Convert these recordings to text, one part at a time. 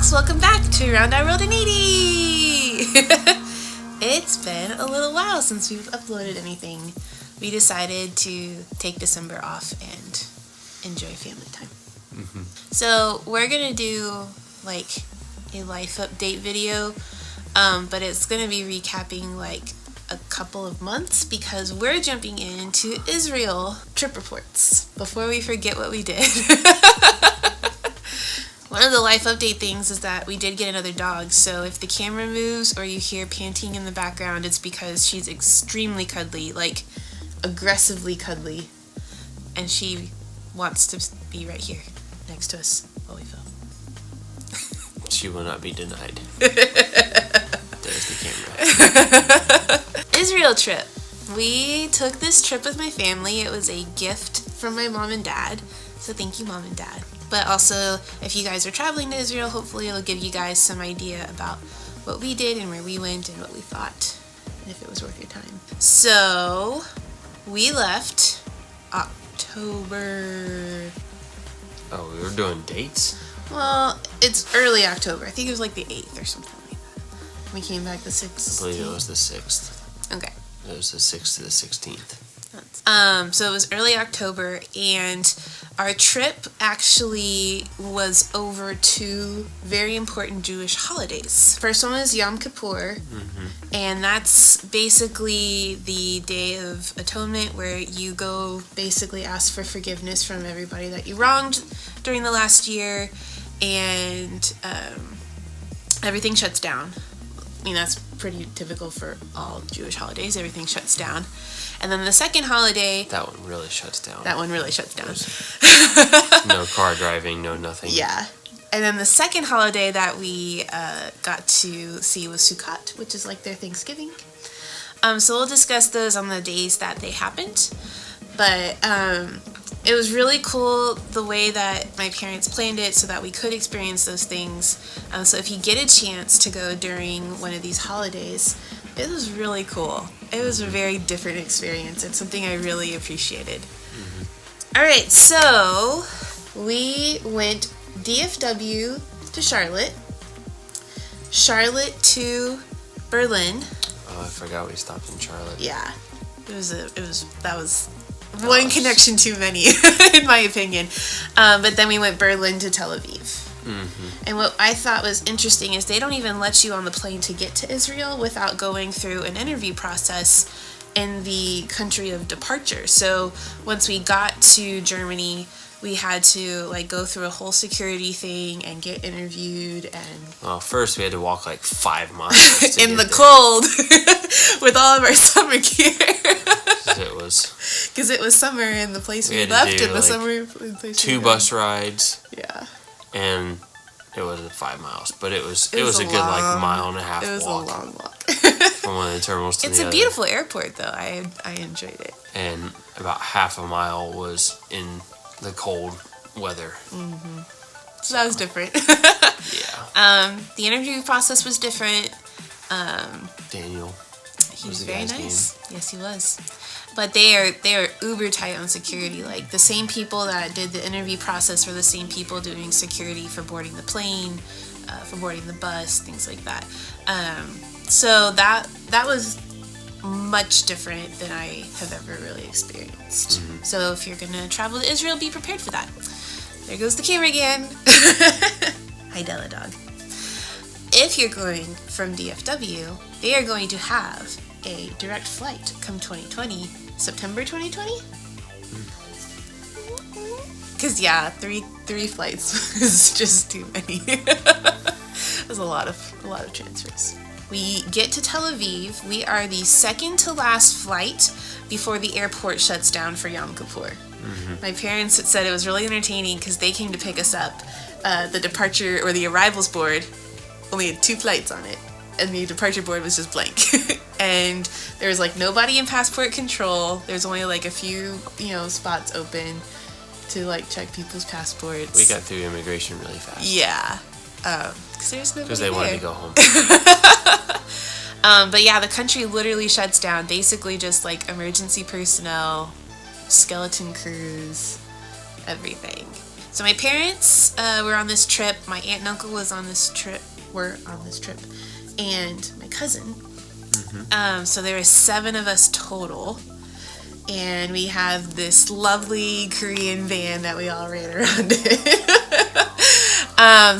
folks, welcome back to Around Our World in 80! It's been a little while since we've uploaded anything. We decided to take December off and enjoy family time. Mm-hmm. So we're going to do like a life update video, but it's going to be recapping like a couple of months because we're jumping into Israel trip reports before we forget what we did. One of the life update things is that we did get another dog, so if the camera moves or you hear panting in the background, it's because she's extremely cuddly, like aggressively cuddly, and she wants to be right here next to us while we film. She will not be denied. There's the camera. Israel trip. We took this trip with my family. It was a gift from my mom and dad, so thank you, Mom and Dad. But also, if you guys are traveling to Israel, hopefully it'll give you guys some idea about what we did and where we went and what we thought, and if it was worth your time. So, we left October... Oh, we were doing dates? Well, it's early October. I think it was like the 8th or something like that. We came back the 6th. I believe it was the 6th. Okay. It was the 6th to the 16th. So it was early October, and our trip actually was over two very important Jewish holidays. First one was Yom Kippur, and that's basically the Day of Atonement where you go basically ask for forgiveness from everybody that you wronged during the last year, and everything shuts down. I mean, that's pretty typical for all Jewish holidays. Everything shuts down. And then the second holiday... That one really shuts down. No car driving, no nothing. Yeah. And then the second holiday that we got to see was Sukkot, which is like their Thanksgiving. So we'll discuss those on the days that they happened. But it was really cool the way that my parents planned it so that we could experience those things. So if you get a chance to go during one of these holidays, it was really cool. It was a very different experience. It's something I really appreciated. All right, so we went DFW to Charlotte to Berlin. Oh, I forgot we stopped in Charlotte. Yeah, that was one connection too many, in my opinion. But then we went Berlin to Tel Aviv. And what I thought was interesting is they don't even let you on the plane to get to Israel without going through an interview process in the country of departure. So once we got to Germany, we had to like go through a whole security thing and get interviewed. And well, first we had to walk like 5 miles in the cold with all of our summer gear. Because it was summer in the place we left in the like summer place. 2 bus rides. Yeah. And it wasn't 5 miles, but it was a good like mile and a half walk. It was a long walk. From one of the terminals to the other. It's a beautiful airport though. I enjoyed it. And about half a mile was in the cold weather. So that was different. Yeah. The interview process was different. Daniel. He was very nice. Yes, he was. But they are uber tight on security. Like the same people that did the interview process were the same people doing security for boarding the plane, for boarding the bus, things like that. So that was much different than I have ever really experienced. So if you're gonna travel to Israel, be prepared for that. There goes the camera again. Hi, Della Dog. If you're going from DFW, they are going to have a direct flight come 2020, September 2020. Because yeah, three flights is just too many. There's a lot of transfers. We get to Tel Aviv. We are the second to last flight before the airport shuts down for Yom Kippur. My parents said it was really entertaining because they came to pick us up. The departure or the arrivals board only had 2 flights on it, and the departure board was just blank. And there was like nobody in passport control. There's only like a few, spots open to like check people's passports. We got through immigration really fast. Yeah. Because they wanted to go home. But yeah, the country literally shuts down. Basically just like emergency personnel, skeleton crews, everything. So my parents were on this trip. My aunt and uncle were on this trip, and my cousin. So there were 7 of us total, and we have this lovely Korean van that we all ran around in.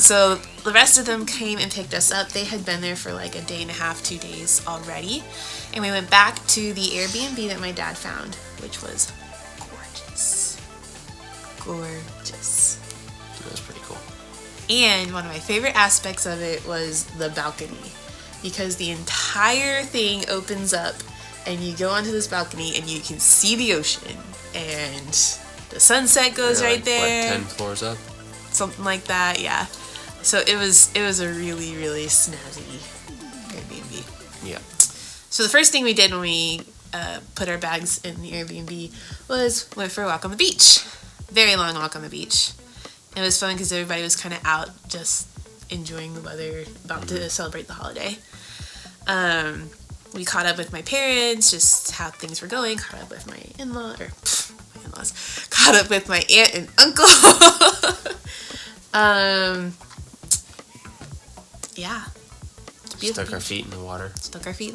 So the rest of them came and picked us up. They had been there for like a day and a half, 2 days already, and we went back to the Airbnb that my dad found, which was gorgeous. That was pretty cool. And one of my favorite aspects of it was the balcony, because the entire thing opens up and you go onto this balcony and you can see the ocean, and the sunset goes right there. What, 10 floors up? Something like that, yeah. So it was a really, really snazzy Airbnb. Yeah. So the first thing we did when we put our bags in the Airbnb was went for a walk on the beach. Very long walk on the beach. It was fun because everybody was kind of out just enjoying the weather, about to celebrate the holiday. We caught up with my parents, just how things were going. Caught up with my in-laws. Caught up with my aunt and uncle. Yeah. Stuck our feet in the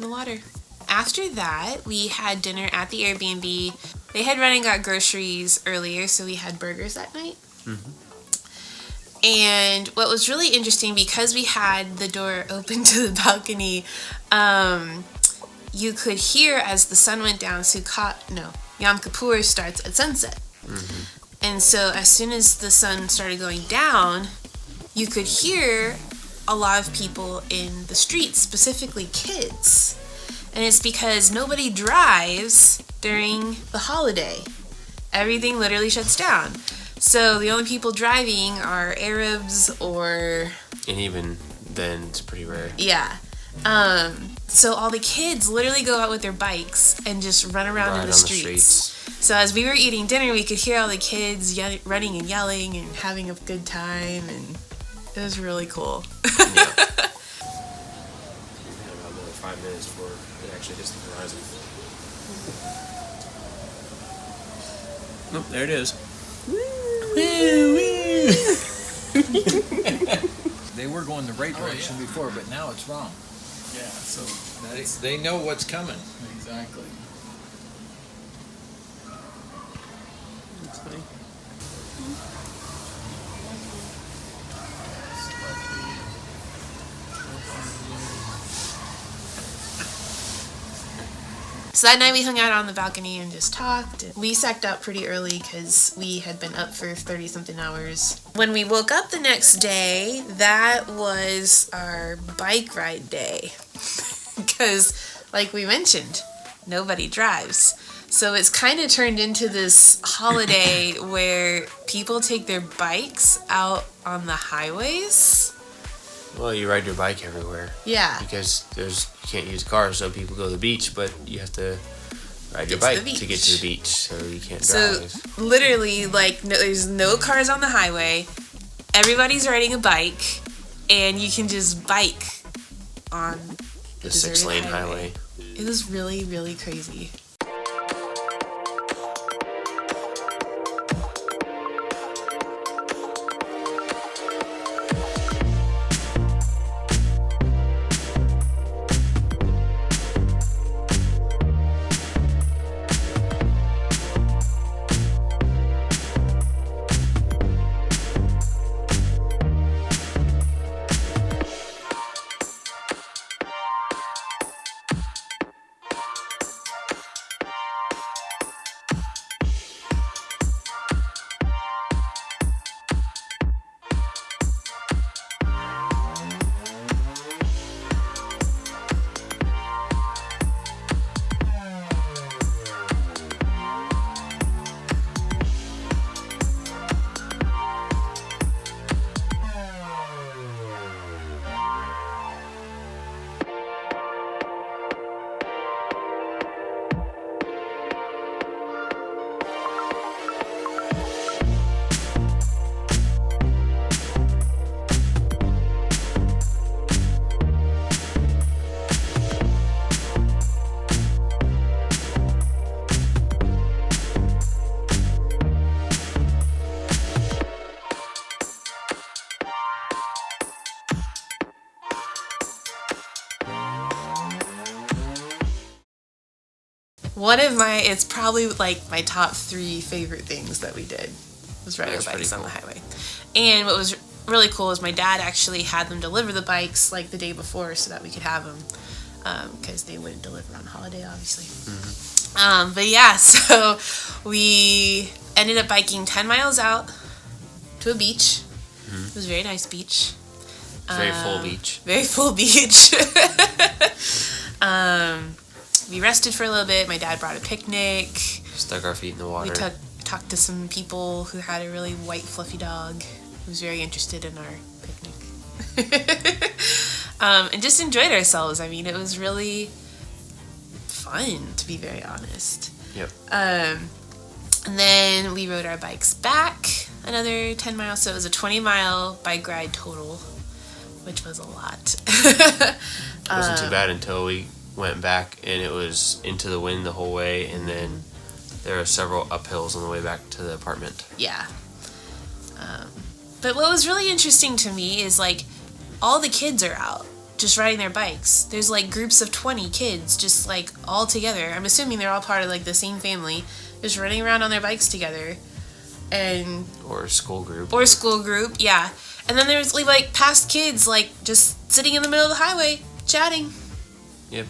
water. After that, we had dinner at the Airbnb. They had run and got groceries earlier, so we had burgers that night. And what was really interesting, because we had the door open to the balcony, you could hear as the sun went down, Yom Kippur starts at sunset. And so as soon as the sun started going down, you could hear a lot of people in the streets, specifically kids. And it's because nobody drives during the holiday. Everything literally shuts down. So the only people driving are Arabs or... And even then, it's pretty rare. Yeah. So all the kids literally go out with their bikes and just run around in the streets. So as we were eating dinner, we could hear all the kids running and yelling and having a good time, and it was really cool. Yeah. We had about another 5 minutes before it actually hits the horizon. Nope, there it is. They were going the right direction before, but now it's wrong. Yeah, so They know what's coming. exactly. That's funny. So that night we hung out on the balcony and just talked. We sacked out pretty early because we had been up for 30-something hours. When we woke up the next day, that was our bike ride day. Because, like we mentioned, nobody drives. So it's kind of turned into this holiday where people take their bikes out on the highways. Well, you ride your bike everywhere. Yeah. Because you can't use cars, so people go to the beach, but you have to ride your bike to get to the beach, so you can't drive. So literally, there's no cars on the highway. Everybody's riding a bike, and you can just bike on The 6-lane highway. It was really, really crazy. It's probably like my top 3 favorite things that we did was ride our bikes on the highway. And what was really cool is my dad actually had them deliver the bikes like the day before so that we could have them, because they wouldn't deliver on holiday, obviously. But yeah, so we ended up biking 10 miles out to a beach. It was a very nice beach. Very full beach. Very full beach. We rested for a little bit. My dad brought a picnic. Stuck our feet in the water. We talked to some people who had a really white, fluffy dog who was very interested in our picnic. And just enjoyed ourselves. I mean, it was really fun, to be very honest. Yep. And then we rode our bikes back another 10 miles. So it was a 20-mile bike ride total, which was a lot. It wasn't too bad until we went back and it was into the wind the whole way, and then there are several uphills on the way back to the apartment. Yeah. But what was really interesting to me is like all the kids are out just riding their bikes. There's like groups of 20 kids just like all together. I'm assuming they're all part of like the same family, just running around on their bikes together. Or a school group. Yeah. And then there's like past kids like just sitting in the middle of the highway chatting. Yep.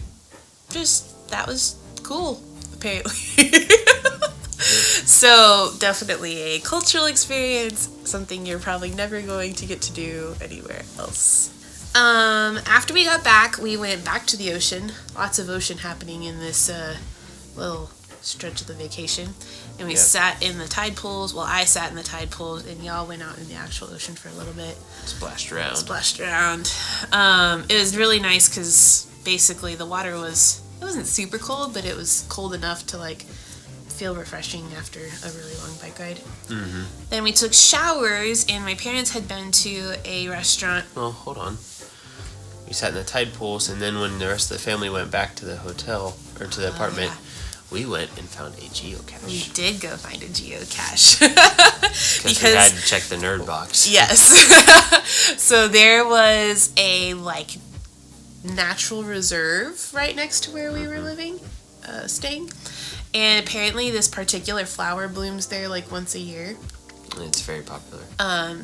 That was cool, apparently. So definitely a cultural experience, something you're probably never going to get to do anywhere else. After we got back, we went back to the ocean. Lots of ocean happening in this little stretch of the vacation. And we sat in the tide pools. Well, I sat in the tide pools, and y'all went out in the actual ocean for a little bit. Splashed around. It was really nice because basically the water wasn't super cold, but it was cold enough to like feel refreshing after a really long bike ride. Mm-hmm. Then we took showers, and my parents had been to a restaurant. Well, hold on. We sat in the tide pools, and then when the rest of the family went back to the hotel or to the apartment, we went and found a geocache. We did go find a geocache. Because we had to check the nerd box. Yes. So there was a like natural reserve right next to where we were staying. And apparently this particular flower blooms there like once a year. It's very popular.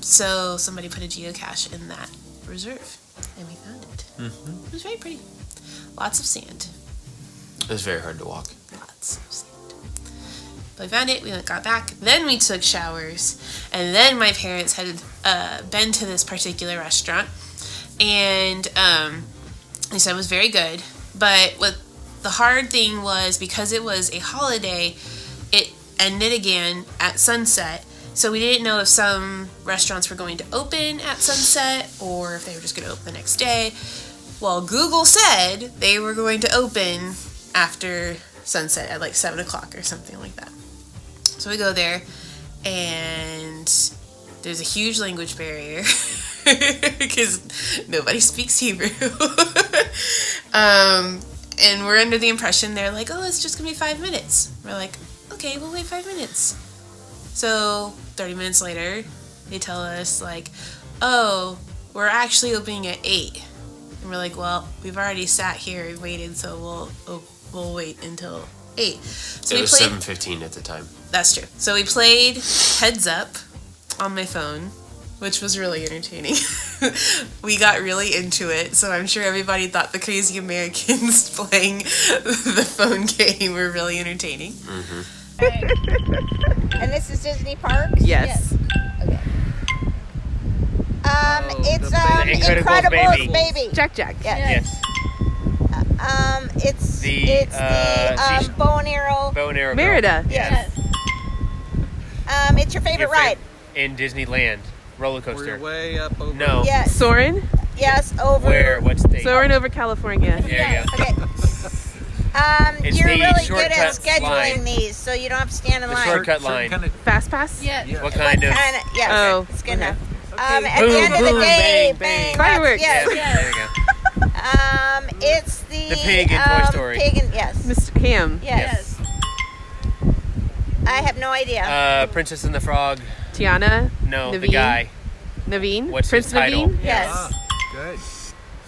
So somebody put a geocache in that reserve, and we found it. Mm-hmm. It was very pretty. Lots of sand. It was very hard to walk. Lots of sand. But we found it, we got back, then we took showers, and then my parents had been to this particular restaurant, and they said it was very good, but what the hard thing was, because it was a holiday, it ended again at sunset, so we didn't know if some restaurants were going to open at sunset, or if they were just going to open the next day. Well, Google said they were going to open after sunset at like 7 o'clock or something like that. So we go there, and there's a huge language barrier because nobody speaks Hebrew. And we're under the impression they're like, oh, it's just gonna be 5 minutes. We're like, okay, we'll wait 5 minutes. So 30 minutes later, they tell us like, oh, we're actually opening at 8. And we're like, well, we've already sat here and waited, so we'll wait until 8. So it was 7:15 at the time. That's true. So we played Heads Up on my phone, which was really entertaining. We got really into it, so I'm sure everybody thought the Crazy Americans playing the phone game were really entertaining. Mm-hmm. And this is Disney Parks? Yes. Okay. It's Incredibles baby. Jack. Yes. It's the bow and arrow. Merida. Yes. It's your favorite ride in Disneyland roller coaster. We're way up over. No. Yes. Soarin? Yes, over. Where? What state? Soarin over California. There you go. Okay. It's You're the really good at shortcut scheduling line. these, so you don't have to stand in The line. shortcut line. FastPass? Yeah. What kind of? Yes. Oh, It's good okay. enough. At Boom, the end of the boom, day, bang, bang. Fireworks. Yes. There you go. It's the pig in Toy Story. Pig in, yes. Mr. Ham. Yes. I have no idea. Princess and the Frog. Tiana. No, the Naveen. guy. Naveen. What's Prince his title? Naveen. Yes. Good.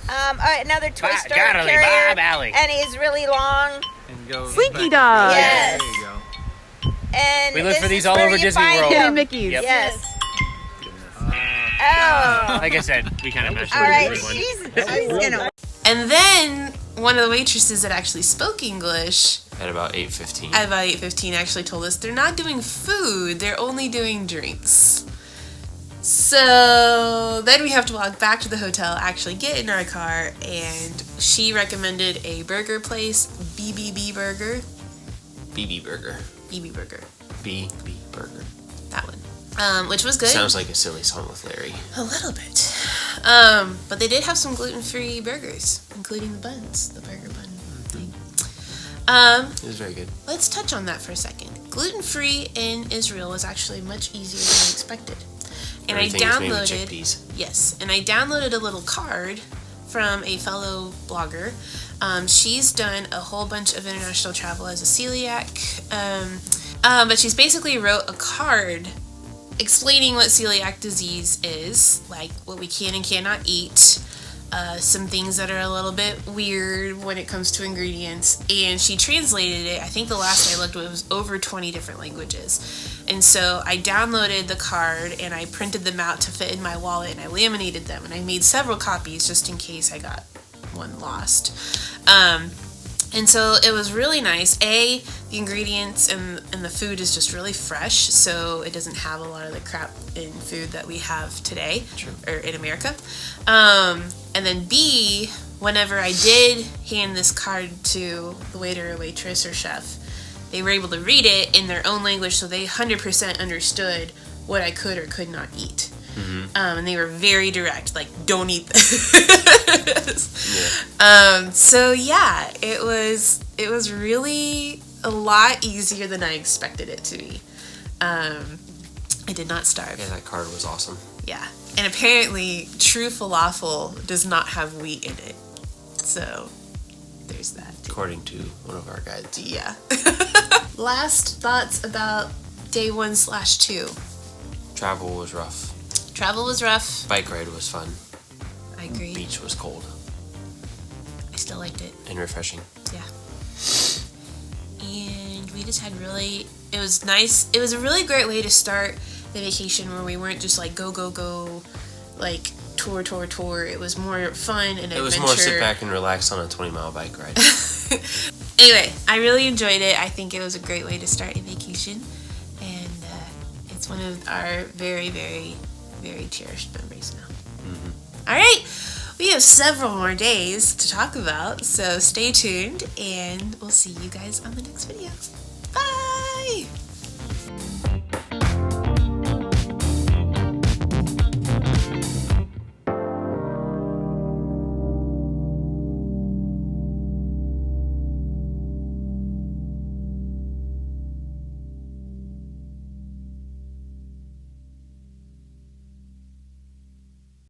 All right, another Toy Story Gotta leave carrier, Bob Alley. and he's really long. And go Slinky back. Dog. Yes. There you go. And We look this for these is all where over you Disney find World. them. And Mickey's. Yep. Yes. Oh. Like I said, we kind of matched All right. everyone. She's gonna. And then one of the waitresses that actually spoke English At about 8:15. at about 8:15 actually told us they're not doing food, they're only doing drinks. So then we have to walk back to the hotel, actually get in our car, and she recommended a burger place, BBB Burger. BB Burger. BB Burger. BB Burger. That one. Which was good. Sounds like a silly song with Larry. A little bit. But they did have some gluten-free burgers, including the buns, the burger bun thing. It was very good. Let's touch on that for a second. Gluten-free in Israel was actually much easier than I expected. And Everything I is made with downloaded, chickpeas. yes, and I downloaded a little card from a fellow blogger. She's done a whole bunch of international travel as a celiac, but she's basically wrote a card explaining what celiac disease is, like what we can and cannot eat, some things that are a little bit weird when it comes to ingredients, and she translated it. I think the last I looked it was over 20 different languages. And so I downloaded the card and I printed them out to fit in my wallet and I laminated them and I made several copies just in case I got one lost. And so it was really nice. The ingredients and the food is just really fresh, so it doesn't have a lot of the crap in food that we have today, or in America. And then B, whenever I did hand this card to the waiter or waitress or chef, they were able to read it in their own language, so they 100% understood what I could or could not eat. And they were very direct, like, don't eat this. Yeah. So yeah, it was really a lot easier than I expected it to be. I did not starve. Yeah, that card was awesome. Yeah. And apparently, true falafel does not have wheat in it. So, there's that. According to one of our guides. Yeah. Last thoughts about day 1/2. Travel was rough. Travel was rough. Bike ride was fun. I agree. Beach was cold I still liked it. and refreshing. Yeah. And we just had it was nice. It was a really great way to start the vacation where we weren't just like go, like tour. It was more fun and It was adventure. more sit back and relax on a 20-mile bike ride. Anyway, I really enjoyed it. I think it was a great way to start a vacation. And it's one of our very, very, very cherished memories now. All right. We have several more days to talk about, so stay tuned, and we'll see you guys on the next video. Bye!